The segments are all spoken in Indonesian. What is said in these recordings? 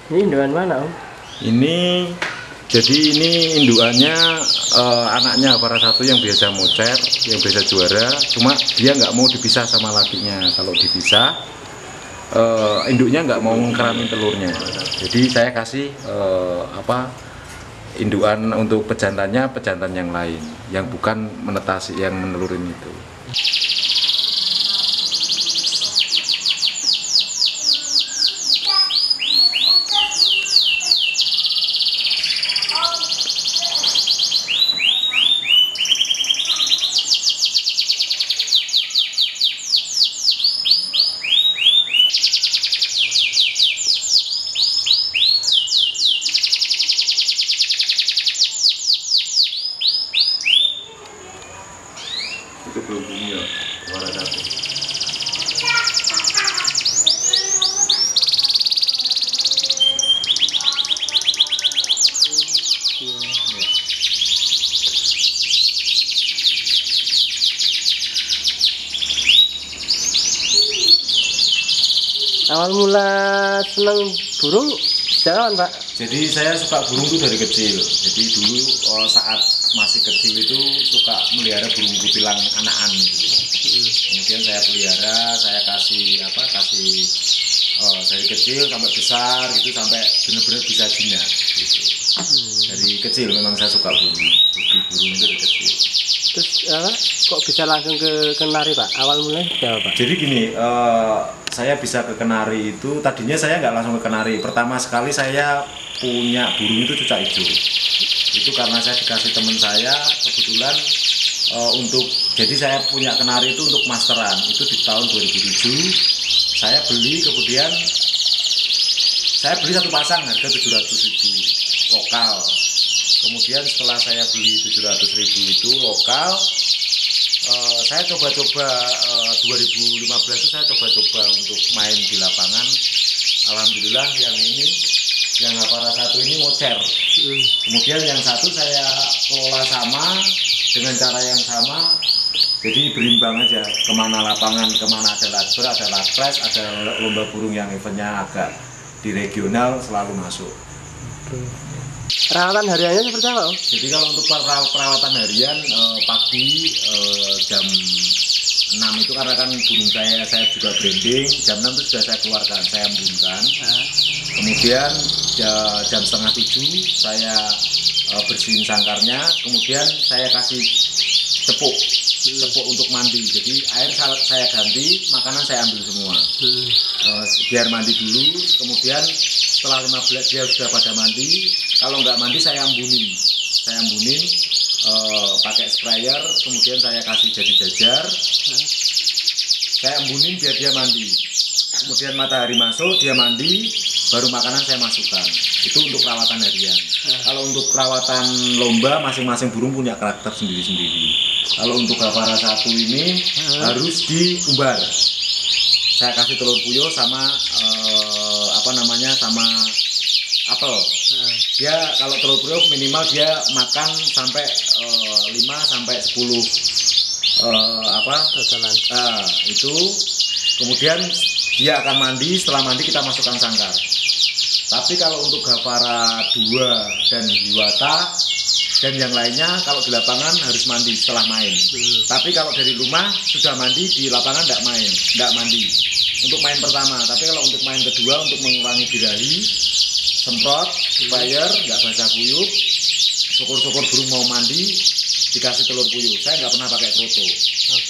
Ini indukan mana Om? Ini jadi ini indukannya anaknya para satu yang biasa mocer, yang biasa juara. Cuma dia nggak mau dipisah sama lakinya. Kalau dipisah, induknya nggak mau ngkeramin telurnya. Jadi saya kasih indukan untuk pejantannya pejantan yang lain, yang bukan menetasi, yang menelurin itu. Itu belum bunyi ya, suara satu. Awal mula seneng burung jangan Pak. Jadi saya suka burung itu dari kecil. Jadi dulu saat masih kecil itu suka melihara burung kutilang anakan gitu. Kemudian saya pelihara, saya kasih dari kecil sampai besar gitu, sampai benar-benar bisa jinak gitu. Dari kecil memang saya suka burung. Hobi burung itu dari kecil. Terus kok bisa langsung ke kenari Pak? Awal mulai siapa Pak? Jadi gini, saya bisa ke kenari itu tadinya saya nggak langsung ke kenari. Pertama sekali saya punya burung itu cucak hijau. Itu karena saya dikasih teman saya kebetulan jadi saya punya kenari itu untuk masteran. Itu di tahun 2007 saya beli, kemudian saya beli satu pasang harga 700.000 lokal. Kemudian setelah saya beli 700.000 itu lokal, saya coba-coba 2015 itu saya coba-coba untuk main di lapangan. Alhamdulillah yang para satu ini mocer. Kemudian yang satu saya kelola sama dengan cara yang sama. Jadi berimbang aja, kemana lapangan, kemana ada latber, ada latpres, ada lomba burung yang eventnya agak di regional selalu masuk. Perawatan hariannya seperti apa Om? Jadi kalau untuk perawatan harian pagi jam 6 itu karena kan burung saya juga branding, jam 6 itu sudah saya keluarkan, saya embunkan. Kemudian jam setengah 7 saya bersihin sangkarnya, kemudian saya kasih cepuk untuk mandi. Jadi air saya ganti, makanan saya ambil semua. Biar mandi dulu, kemudian setelah 15 dia sudah pada mandi. Kalau nggak mandi saya ambunin pakai sprayer, kemudian saya kasih jajar, saya ambunin biar dia mandi. Kemudian matahari masuk, dia mandi, baru makanan saya masukkan. Itu untuk perawatan harian. Kalau untuk perawatan lomba, masing-masing burung punya karakter sendiri-sendiri. Kalau untuk gapara satu ini harus diumbar. Saya kasih telur puyuh sama sama apel. Dia kalau telur puyuh minimal dia makan sampai 5 sampai 10 itu. Kemudian dia akan mandi, setelah mandi kita masukkan sangkar. Tapi kalau untuk gapara 2 dan hiwata dan yang lainnya, kalau di lapangan harus mandi setelah main. Tapi kalau dari rumah sudah mandi, di lapangan tidak mandi. Untuk main pertama, tapi kalau untuk main kedua, untuk mengurangi birahi, semprot, sprayer, nggak basah puyuh. Syukur-syukur burung mau mandi, dikasih telur puyuh. Saya nggak pernah pakai kroto.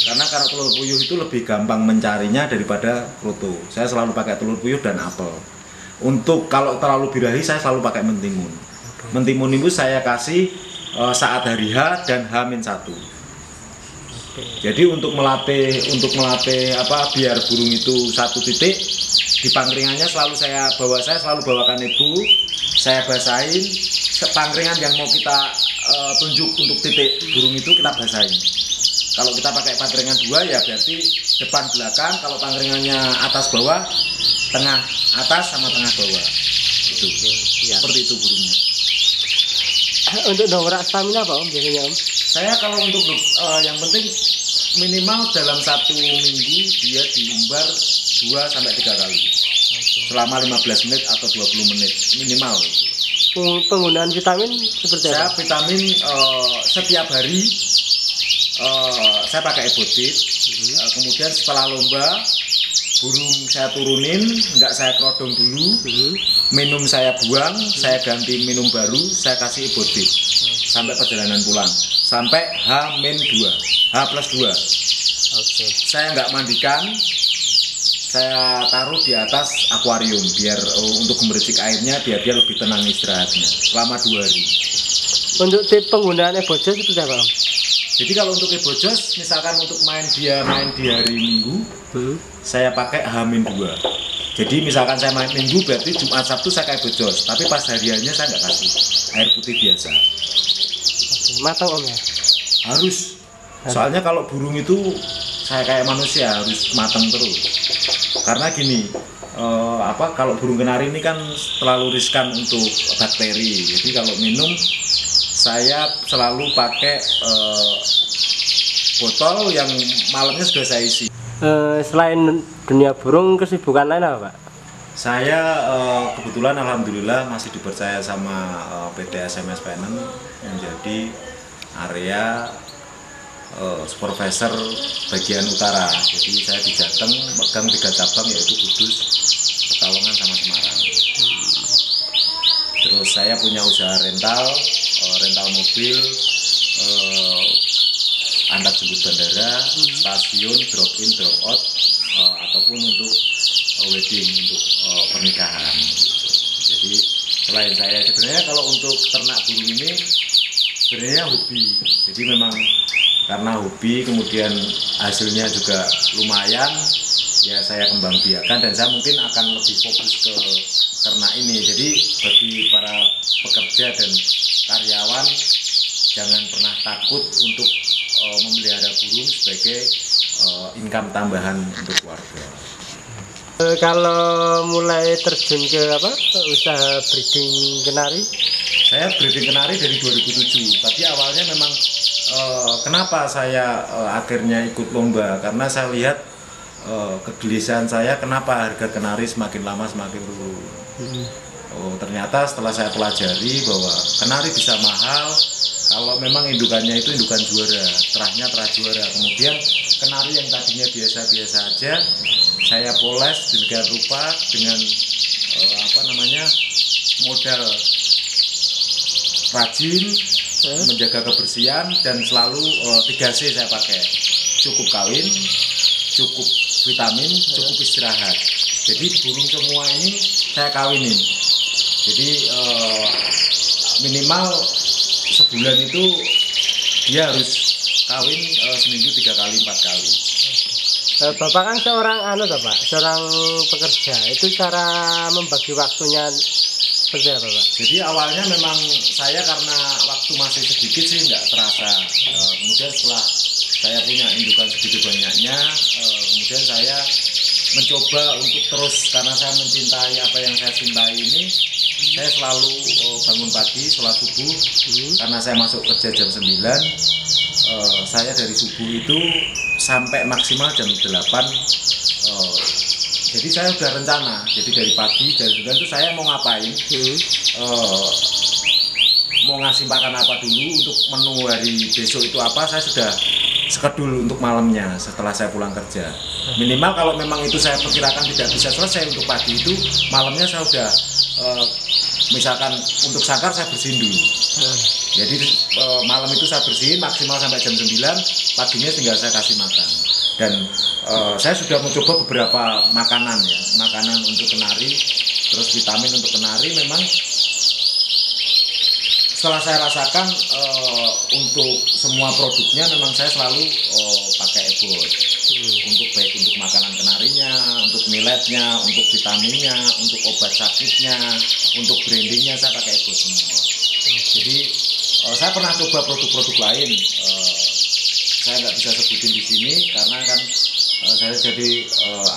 Karena telur puyuh itu lebih gampang mencarinya daripada kroto. Saya selalu pakai telur puyuh dan apel. Untuk kalau terlalu birahi, saya selalu pakai mentimun. Mentimun itu saya kasih saat hari H dan H-1. Jadi untuk melatih biar burung itu satu titik di pangkringannya saya selalu bawakan ibu, saya basahin pangkringan yang mau kita tunjuk untuk titik burung itu kita basahin. Kalau kita pakai pangkringan 2 ya berarti depan belakang, kalau pangkringannya atas bawah, tengah atas sama tengah bawah. Itu. Ya. Seperti itu burungnya. Untuk dongkrak stamina apa Om biasanya Om? Saya kalau untuk yang penting minimal dalam 1 minggu dia diumbar 2 sampai 3 kali. selama 15 menit atau 20 menit minimal. Penggunaan vitamin seperti Saya apa? vitamin setiap hari saya pakai Ebotit. Kemudian setelah lomba burung saya turunin, nggak saya kerodong dulu. Minum saya buang, saya ganti minum baru, saya kasih Ebotit sampai perjalanan pulang, sampai H-2, H+2. Oke. Saya nggak mandikan, saya taruh di atas akuarium biar untuk gemericik airnya, biar dia lebih tenang istirahatnya selama 2 hari. Untuk tipe penggunaan Ebojos seperti apa, Om? Jadi kalau untuk Ebojos, misalkan untuk main di hari Minggu, saya pakai H-2. Jadi misalkan saya main Minggu, berarti Jumat Sabtu saya kayak Ebojos, tapi pas hariannya saya nggak kasih air putih biasa. Oke. Matang, Om ya? Harus. Soalnya kalau burung itu saya kayak manusia harus matang terus. Karena gini, kalau burung kenari ini kan terlalu riskan untuk bakteri. Jadi kalau minum saya selalu pakai botol yang malamnya sudah saya isi. Selain dunia burung, kesibukan lain apa, Pak? Saya kebetulan alhamdulillah masih dipercaya sama PT SMS Panen menjadi area supervisor bagian utara. Jadi saya di Jateng megang 3 cabang, yaitu Kudus, Pekalongan sama Semarang. Terus saya punya usaha rental mobil, antar jemput bandara, stasiun, drop in, drop out, ataupun untuk wedding, untuk pernikahan. Gitu. Jadi selain saya sebenarnya kalau untuk ternak burung ini sebenarnya hobi. Jadi memang karena hobi, kemudian hasilnya juga lumayan, ya saya kembang biakan dan saya mungkin akan lebih fokus ke ternak ini. Jadi bagi para pekerja dan karyawan, jangan pernah takut untuk memelihara burung sebagai income tambahan untuk keluarga. Kalau mulai terjun ke usaha breeding kenari? Saya breeding kenari dari 2007. Tapi awalnya memang kenapa saya akhirnya ikut lomba, karena saya lihat kegelisahan saya kenapa harga kenari semakin lama semakin turun. Ternyata setelah saya pelajari bahwa kenari bisa mahal kalau memang indukannya itu indukan juara, terahnya terah juara. Kemudian kenari yang tadinya biasa-biasa aja saya poles sedemikian rupa dengan modal rajin, menjaga kebersihan, dan selalu 3C saya pakai. Cukup kawin, cukup vitamin, cukup istirahat. Jadi burung semua ini saya kawinin. Jadi minimal sebulan itu dia harus kawin seminggu 3 kali 4 kali. Bapak kan seorang pekerja. Itu cara membagi waktunya seperti apa, Pak? Jadi awalnya memang saya karena waktu masih sedikit sih nggak terasa. Kemudian setelah saya punya indukan segitu banyaknya, kemudian saya mencoba untuk terus, karena saya mencintai apa yang saya cintai ini. Saya selalu bangun pagi, sholat subuh, karena saya masuk kerja jam 9. Saya dari subuh itu sampai maksimal jam 8. Jadi saya sudah rencana. Jadi dari pagi jam 9 itu saya mau ngapain, mau ngasih makan apa dulu, untuk menu hari besok itu apa, saya sudah skedul untuk malamnya setelah saya pulang kerja. Minimal kalau memang itu saya perkirakan tidak bisa selesai untuk pagi itu, malamnya saya sudah misalkan untuk sangkar saya bersihin dulu. Jadi malam itu saya bersihin maksimal sampai jam 9, paginya tinggal saya kasih makan. Dan saya sudah mencoba beberapa makanan untuk kenari, terus vitamin untuk kenari. Memang setelah saya rasakan untuk semua produknya memang saya selalu pakai Ebot. Untuk baik untuk makanan kenarinya, untuk milletnya, untuk vitaminnya, untuk obat sakitnya, untuk brandingnya saya pakai Ebot semua. Jadi saya pernah coba produk-produk lain, saya nggak bisa sebutin di sini karena kan saya jadi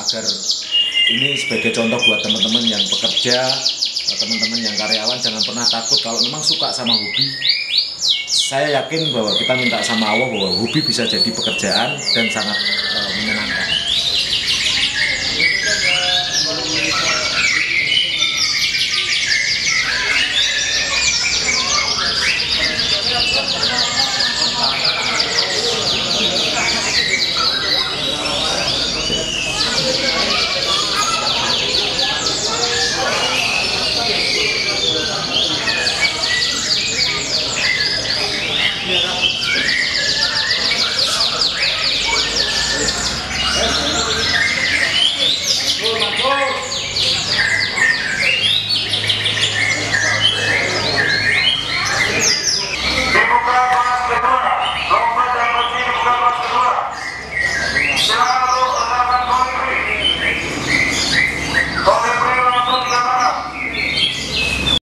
agar ini sebagai contoh buat teman-teman yang pekerja, teman-teman yang karyawan, jangan pernah takut kalau memang suka sama hobi. Saya yakin bahwa kita minta sama Allah bahwa hobi bisa jadi pekerjaan dan sangat menyenangkan.